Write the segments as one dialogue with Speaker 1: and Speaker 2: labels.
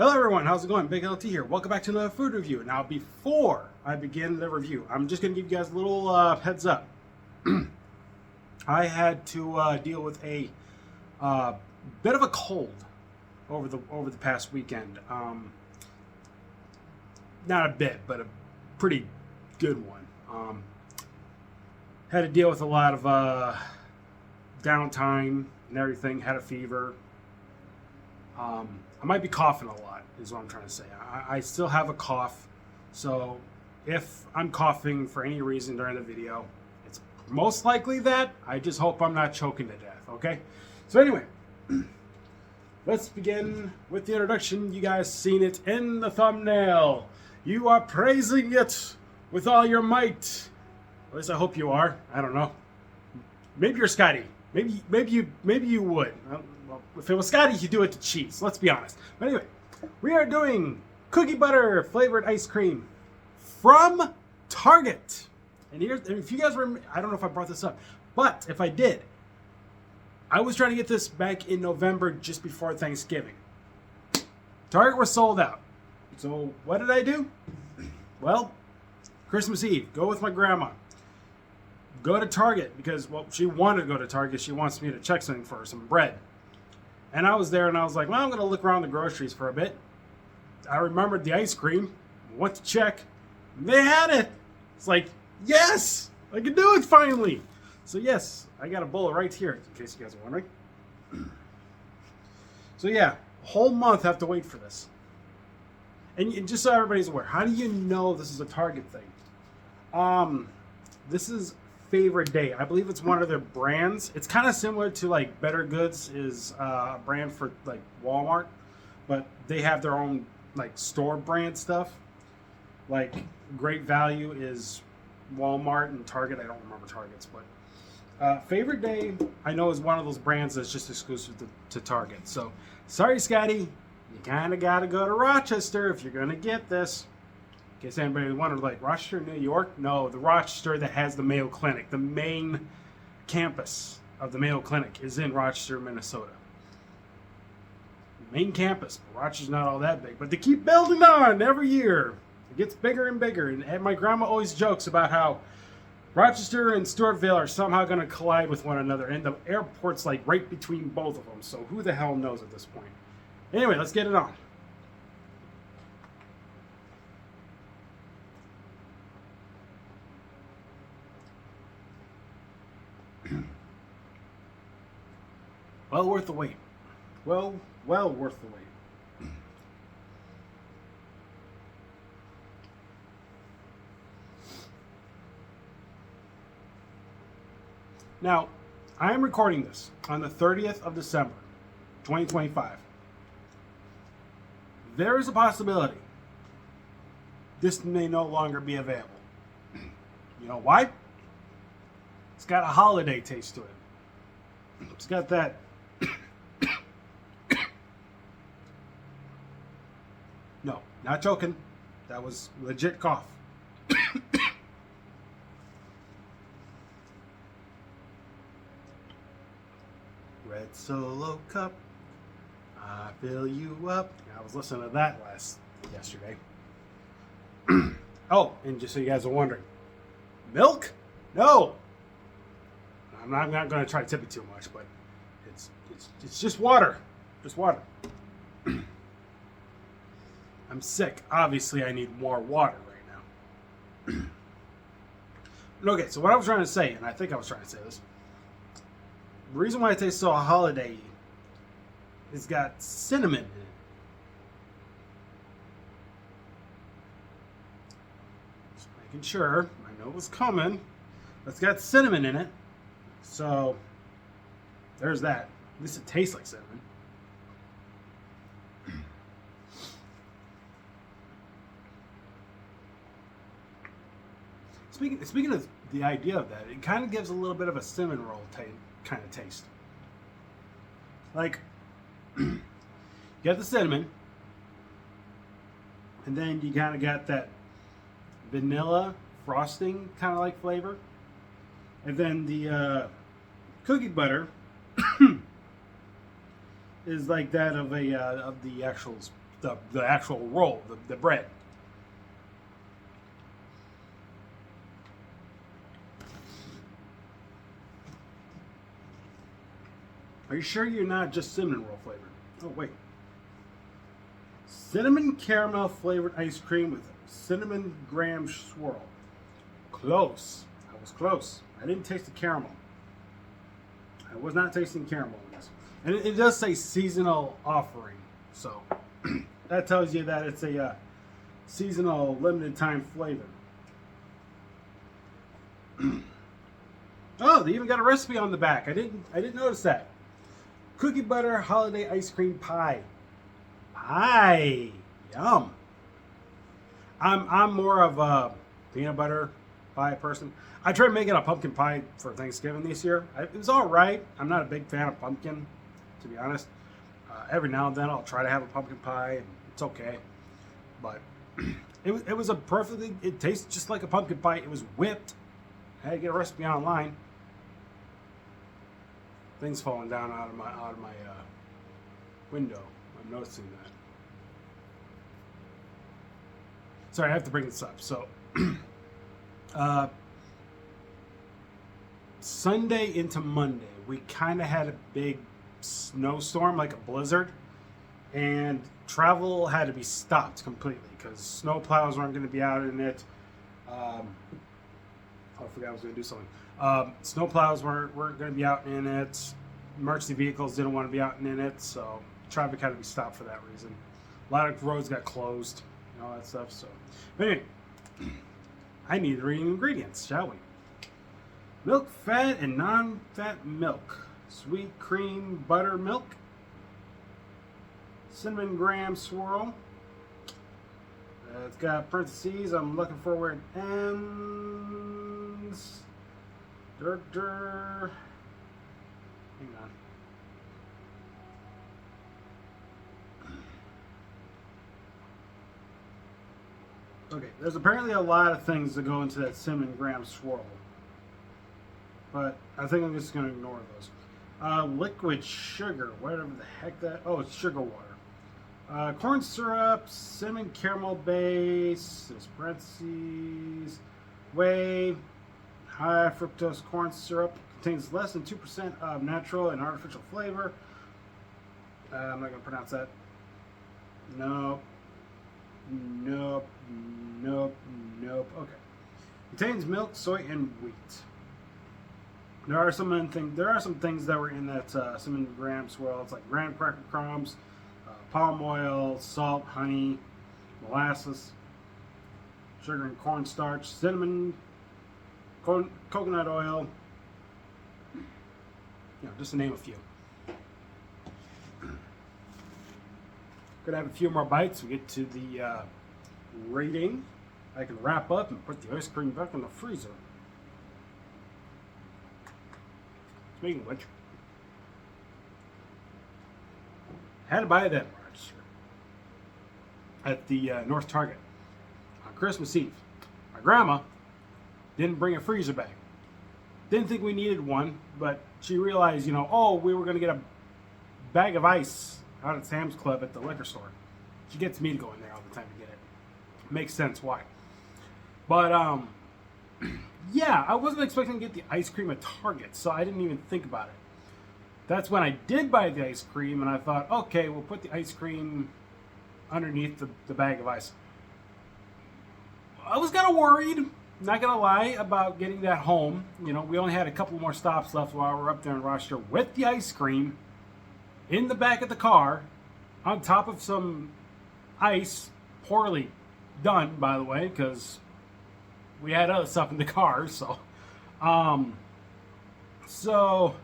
Speaker 1: Hello everyone, how's it going? BigLT here. Welcome back to another food review. Now before I begin the review, I'm just going to give you guys a little heads up. I had to deal with a bit of a cold over the past weekend. Not a bit, but a pretty good one. Had to deal with a lot of downtime and everything. Had a fever. I might be coughing a lot, is what I'm trying to say. I still have a cough, so if I'm coughing for any reason during the video, it's most likely that. I just hope I'm not choking to death, okay? So anyway, let's begin with the introduction. You guys seen it in the thumbnail. You are praising it with all your might. At least I hope you are. I don't know. Maybe you're Scotty. Maybe you would. Well, if it was Scotty, you'd do it to cheese. Let's be honest. But anyway, we are doing cookie butter flavored ice cream from Target. And here's, if you guys remember, I don't know if I brought this up, but if I did, I was trying to get this back in November just before Thanksgiving. Target was sold out. So what did I do? Well, Christmas Eve, go with my grandma. Go to Target because, well, she wanted to go to Target. She wants me to check something for her, some bread. And I was there and I was like, well, I'm going to look around the groceries for a bit. I remembered the ice cream, went to check. They had it. It's like, yes, I can do it finally. So yes, I got a bowl right here, in case you guys are wondering. So yeah, a whole month I have to wait for this. And just so everybody's aware, how do you know this is a Target thing? This is Favorite Day. I believe it's one of their brands. It's kind of similar to like Better Goods is a brand for like Walmart, but they have their own like store brand stuff. Like Great Value is Walmart and Target. I don't remember Target's, but Favorite Day I know is one of those brands that's just exclusive to Target. So sorry, Scotty, you kind of got to go to Rochester if you're gonna get this. In case anybody wondered, like Rochester, New York? No, the Rochester that has the Mayo Clinic. The main campus of the Mayo Clinic is in Rochester, Minnesota. Main campus. Rochester's not all that big, but they keep building on every year. It gets bigger and bigger. And my grandma always jokes about how Rochester and Stewartville are somehow going to collide with one another, and the airport's like right between both of them. So who the hell knows at this point? Anyway, let's get it on. Well worth the wait. Well worth the wait. Now, I am recording this on the 30th of December, 2025. There is a possibility this may no longer be available. You know why? It's got a holiday taste to it. It's got that no, not joking. That was legit cough. Red Solo Cup, I fill you up. I was listening to that yesterday. Oh, and just so you guys are wondering, milk? No. I'm not going to try to tip it too much, but it's just water. Just water. I'm sick. Obviously, I need more water right now. Okay, so what I was trying to say, and I think I was trying to say this, the reason why it tastes so holiday-y is got cinnamon in it. Just making sure. I know it was coming. But it's got cinnamon in it. So, there's that. At least it tastes like cinnamon. Speaking of the idea of that, it kind of gives a little bit of a cinnamon roll kind of taste. Like, you got the cinnamon, and then you kind of got that vanilla frosting kind of like flavor, and then the cookie butter is like that of the actual the actual roll, the bread. Are you sure you're not just cinnamon roll flavored? Oh, wait. Cinnamon caramel flavored ice cream with cinnamon graham swirl. Close. I was close. I didn't taste the caramel. I was not tasting caramel in this. And it does say seasonal offering. So that tells you that it's a seasonal limited time flavor. Oh, they even got a recipe on the back. I didn't notice that. Cookie butter holiday ice cream pie. Pie. Yum. I'm more of a peanut butter pie person. I tried making a pumpkin pie for Thanksgiving this year. It was all right. I'm not a big fan of pumpkin, to be honest. Every now and then I'll try to have a pumpkin pie, and it's okay. But it was a perfectly. It tastes just like a pumpkin pie. It was whipped. I had to get a recipe online. Things falling down out of my window. I'm noticing that. Sorry, I have to bring this up. So, Sunday into Monday, we kind of had a big snowstorm, like a blizzard, and travel had to be stopped completely because snow plows weren't going to be out in it. I forgot I was going to do something. Snow plows weren't going to be out in it. Emergency vehicles didn't want to be out in it, so traffic had to be stopped for that reason. A lot of roads got closed and all that stuff. So, but anyway, I need to read ingredients, shall we? Milk, fat, and non-fat milk. Sweet cream buttermilk. Cinnamon graham swirl. It's got parentheses. I'm looking for where it ends. Hang on. Okay, there's apparently a lot of things that go into that cinnamon graham swirl, but I think I'm just going to ignore those. Liquid sugar, whatever the heck that. Oh, it's sugar water. Corn syrup, cinnamon caramel base. There's parentheses. Whey, high fructose corn syrup. Contains less than 2% of natural and artificial flavor. I'm not going to pronounce that. Nope. Okay. Contains milk, soy, and wheat. There are some things that were in that cinnamon graham swirl. It's like graham cracker crumbs, palm oil, salt, honey, molasses, sugar and cornstarch, cinnamon, coconut oil. Just to name a few. Gonna have a few more bites. We get to the rating. I can wrap up and put the ice cream back in the freezer. Speaking of which, I had to buy that last year at the North Target on Christmas Eve. My grandma didn't bring a freezer bag. Didn't think we needed one, but she realized, we were going to get a bag of ice out at Sam's Club at the liquor store. She gets me to go in there all the time to get it. Makes sense why. But, yeah, I wasn't expecting to get the ice cream at Target, so I didn't even think about it. That's when I did buy the ice cream, and I thought, okay, we'll put the ice cream underneath the bag of ice. I was kind of worried, not going to lie, about getting that home. We only had a couple more stops left while we were up there in Rochester with the ice cream in the back of the car on top of some ice, poorly done, by the way, because we had other stuff in the car. So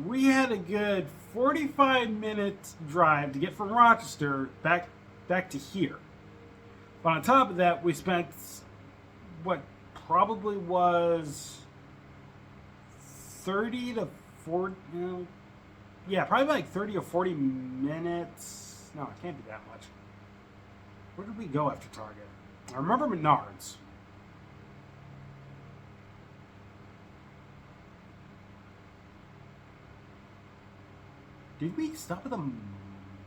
Speaker 1: we had a good 45-minute drive to get from Rochester back to here. But on top of that, we spent what probably was 30 to 40, probably like 30 or 40 minutes. No, it can't be that much. Where did we go after Target? I remember Menards. Did we stop at the...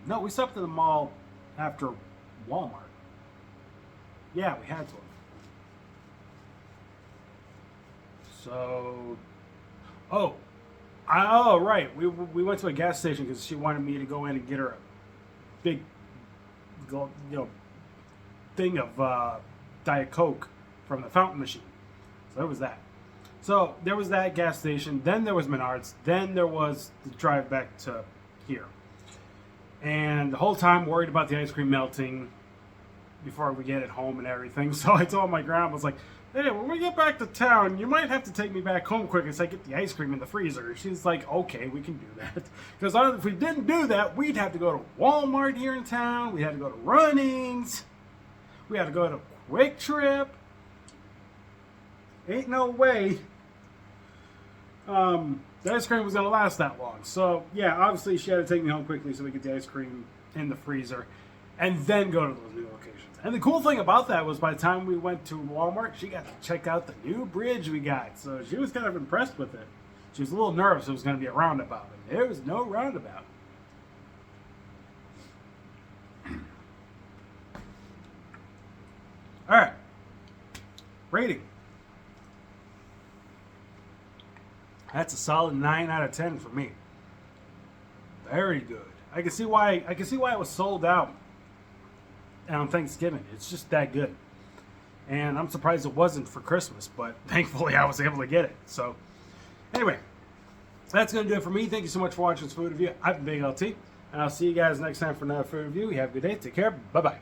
Speaker 1: No, we stopped at the mall after Walmart. Yeah, we had to. So, right. We went to a gas station because she wanted me to go in and get her a big, thing of Diet Coke from the fountain machine. So there was that. So there was that gas station. Then there was Menards. Then there was the drive back to here. And the whole time worried about the ice cream melting before we get it home and everything. So I told my grandma, I was like, hey, when we get back to town, you might have to take me back home quick as I get the ice cream in the freezer. She's like, okay, we can do that. Because if we didn't do that, we'd have to go to Walmart here in town. We had to go to Runnings. We had to go to Quick Trip. Ain't no way the ice cream was going to last that long. So, yeah, obviously she had to take me home quickly so we could get the ice cream in the freezer and then go to those new locations. And the cool thing about that was by the time we went to Walmart, she got to check out the new bridge we got. So she was kind of impressed with it. She was a little nervous it was going to be a roundabout. But there was no roundabout. All right. Rating. That's a solid 9 out of 10 for me. Very good. I can see why it was sold out on Thanksgiving. It's just that good. And I'm surprised it wasn't for Christmas, but thankfully I was able to get it. So anyway, that's going to do it for me. Thank you so much for watching this food review. I've been BigLT, and I'll see you guys next time for another food review. You have a good day. Take care. Bye-bye.